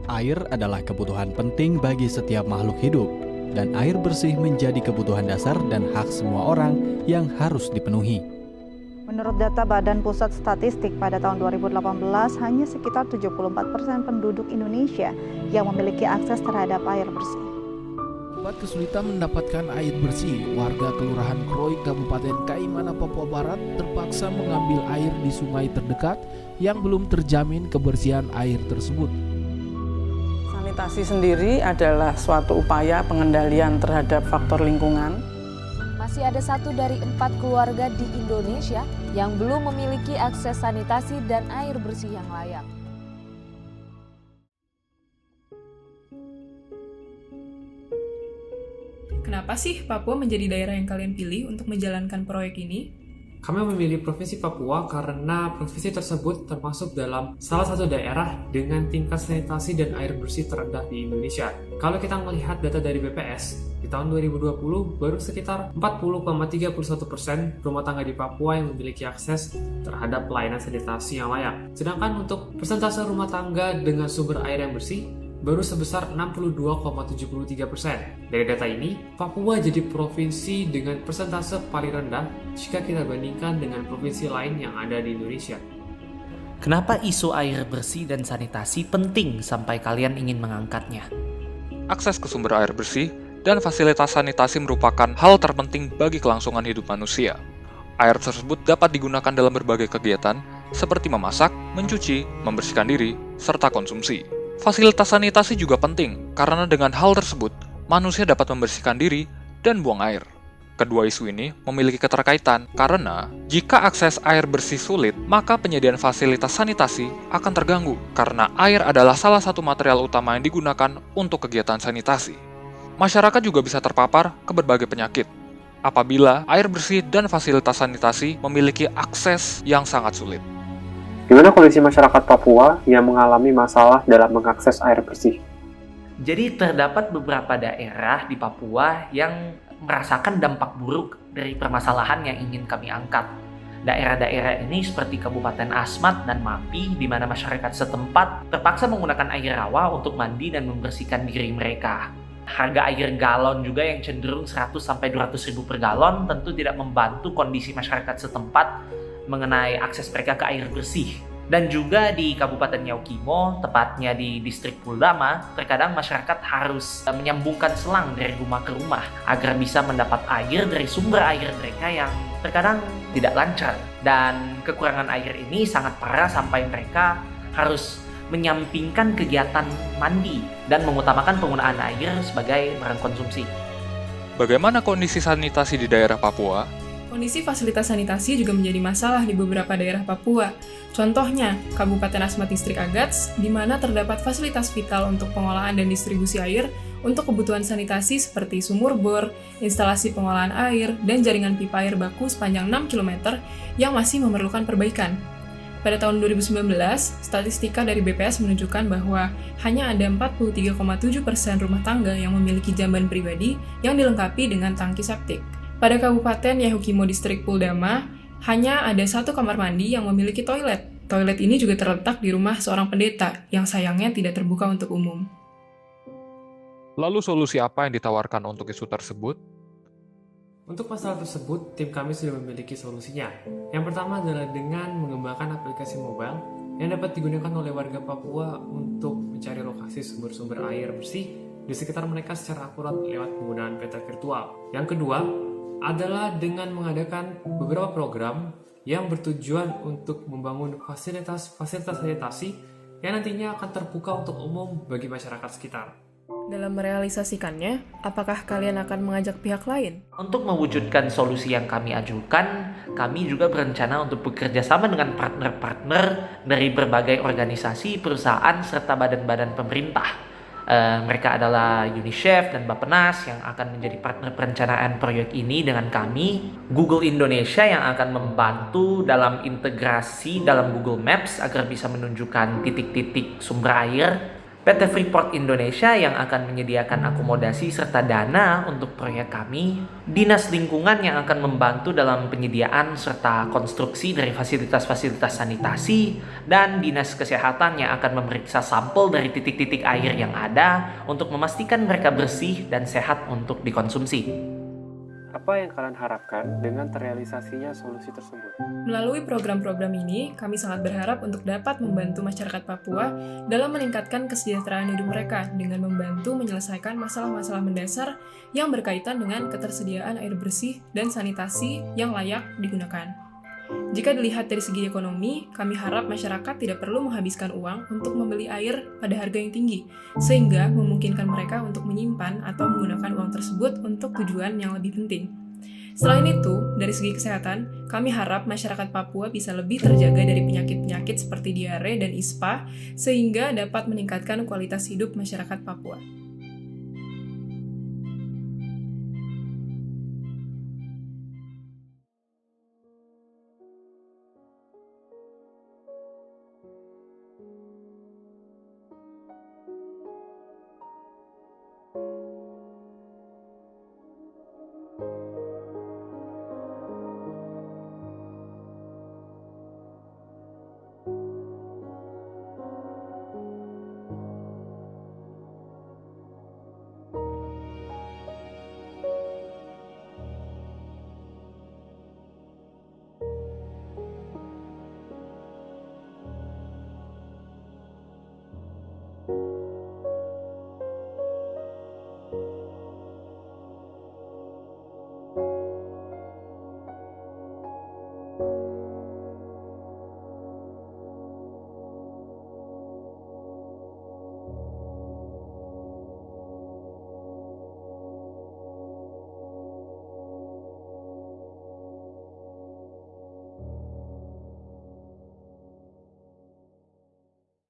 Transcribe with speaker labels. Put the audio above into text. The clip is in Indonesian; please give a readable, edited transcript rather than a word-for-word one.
Speaker 1: Air adalah kebutuhan penting bagi setiap makhluk hidup, dan air bersih menjadi kebutuhan dasar dan hak semua orang yang harus dipenuhi.
Speaker 2: Menurut data Badan Pusat Statistik pada tahun 2018, hanya sekitar 74% penduduk Indonesia yang memiliki akses terhadap air bersih.
Speaker 3: Akibat kesulitan mendapatkan air bersih, warga Kelurahan Kroy, Kabupaten Kaimana, Papua Barat terpaksa mengambil air di sungai terdekat yang belum terjamin kebersihan air tersebut.
Speaker 4: Sanitasi sendiri adalah suatu upaya pengendalian terhadap faktor lingkungan.
Speaker 5: Masih ada 1 dari 4 keluarga di Indonesia yang belum memiliki akses sanitasi dan air bersih yang layak.
Speaker 6: Kenapa sih Papua menjadi daerah yang kalian pilih untuk menjalankan proyek ini?
Speaker 7: Kami memilih Provinsi Papua karena provinsi tersebut termasuk dalam salah satu daerah dengan tingkat sanitasi dan air bersih terendah di Indonesia. Kalau kita melihat data dari BPS, di tahun 2020 baru sekitar 40,31% rumah tangga di Papua yang memiliki akses terhadap pelayanan sanitasi yang layak. Sedangkan untuk persentase rumah tangga dengan sumber air yang bersih baru sebesar 62,73%. Dari data ini, Papua jadi provinsi dengan persentase paling rendah jika kita bandingkan dengan provinsi lain yang ada di Indonesia.
Speaker 8: Kenapa isu air bersih dan sanitasi penting sampai kalian ingin mengangkatnya?
Speaker 9: Akses ke sumber air bersih dan fasilitas sanitasi merupakan hal terpenting bagi kelangsungan hidup manusia. Air tersebut dapat digunakan dalam berbagai kegiatan seperti memasak, mencuci, membersihkan diri, serta konsumsi. Fasilitas sanitasi juga penting karena dengan hal tersebut, manusia dapat membersihkan diri dan buang air. Kedua isu ini memiliki keterkaitan karena jika akses air bersih sulit, maka penyediaan fasilitas sanitasi akan terganggu karena air adalah salah satu material utama yang digunakan untuk kegiatan sanitasi. Masyarakat juga bisa terpapar ke berbagai penyakit apabila air bersih dan fasilitas sanitasi memiliki akses yang sangat sulit.
Speaker 10: Gimana kondisi masyarakat Papua yang mengalami masalah dalam mengakses air bersih?
Speaker 8: Jadi terdapat beberapa daerah di Papua yang merasakan dampak buruk dari permasalahan yang ingin kami angkat. Daerah-daerah ini seperti Kabupaten Asmat dan Mapi, di mana masyarakat setempat terpaksa menggunakan air rawa untuk mandi dan membersihkan diri mereka. Harga air galon juga yang cenderung 100-200 ribu per galon tentu tidak membantu kondisi masyarakat setempat mengenai akses mereka ke air bersih. Dan juga di Kabupaten Yaukimo, tepatnya di distrik Puldama, terkadang masyarakat harus menyambungkan selang dari rumah ke rumah agar bisa mendapat air dari sumber air mereka yang terkadang tidak lancar. Dan kekurangan air ini sangat parah sampai mereka harus menyampingkan kegiatan mandi dan mengutamakan penggunaan air sebagai barang konsumsi.
Speaker 9: Bagaimana kondisi sanitasi di daerah Papua?
Speaker 6: Kondisi fasilitas sanitasi juga menjadi masalah di beberapa daerah Papua. Contohnya, Kabupaten Asmat Distrik Agats, di mana terdapat fasilitas vital untuk pengolahan dan distribusi air untuk kebutuhan sanitasi seperti sumur bor, instalasi pengolahan air, dan jaringan pipa air baku sepanjang 6 km yang masih memerlukan perbaikan. Pada tahun 2019, statistika dari BPS menunjukkan bahwa hanya ada 43,7% rumah tangga yang memiliki jamban pribadi yang dilengkapi dengan tangki septik. Pada Kabupaten Yahukimo Distrik Puldama, hanya ada 1 kamar mandi yang memiliki toilet. Toilet ini juga terletak di rumah seorang pendeta yang sayangnya tidak terbuka untuk umum.
Speaker 9: Lalu solusi apa yang ditawarkan untuk isu tersebut?
Speaker 7: Untuk masalah tersebut, tim kami sudah memiliki solusinya. Yang pertama adalah dengan mengembangkan aplikasi mobile yang dapat digunakan oleh warga Papua untuk mencari lokasi sumber-sumber air bersih di sekitar mereka secara akurat lewat penggunaan peta virtual. Yang kedua adalah dengan mengadakan beberapa program yang bertujuan untuk membangun fasilitas sanitasi yang nantinya akan terbuka untuk umum bagi masyarakat sekitar.
Speaker 6: Dalam merealisasikannya, apakah kalian akan mengajak pihak lain?
Speaker 8: Untuk mewujudkan solusi yang kami ajukan, kami juga berencana untuk bekerja sama dengan partner-partner dari berbagai organisasi, perusahaan, serta badan-badan pemerintah. Mereka adalah UNICEF dan Bappenas yang akan menjadi partner perencanaan proyek ini dengan kami. Google Indonesia yang akan membantu dalam integrasi dalam Google Maps agar bisa menunjukkan titik-titik sumber air. PT Freeport Indonesia yang akan menyediakan akomodasi serta dana untuk proyek kami, Dinas Lingkungan yang akan membantu dalam penyediaan serta konstruksi dari fasilitas-fasilitas sanitasi, dan Dinas Kesehatan yang akan memeriksa sampel dari titik-titik air yang ada untuk memastikan mereka bersih dan sehat untuk dikonsumsi.
Speaker 10: Apa yang kalian harapkan dengan terrealisasinya solusi tersebut?
Speaker 6: Melalui program-program ini, kami sangat berharap untuk dapat membantu masyarakat Papua dalam meningkatkan kesejahteraan hidup mereka dengan membantu menyelesaikan masalah-masalah mendasar yang berkaitan dengan ketersediaan air bersih dan sanitasi yang layak digunakan. Jika dilihat dari segi ekonomi, kami harap masyarakat tidak perlu menghabiskan uang untuk membeli air pada harga yang tinggi, sehingga memungkinkan mereka untuk menyimpan atau menggunakan uang tersebut untuk tujuan yang lebih penting. Selain itu, dari segi kesehatan, kami harap masyarakat Papua bisa lebih terjaga dari penyakit-penyakit seperti diare dan ISPA, sehingga dapat meningkatkan kualitas hidup masyarakat Papua.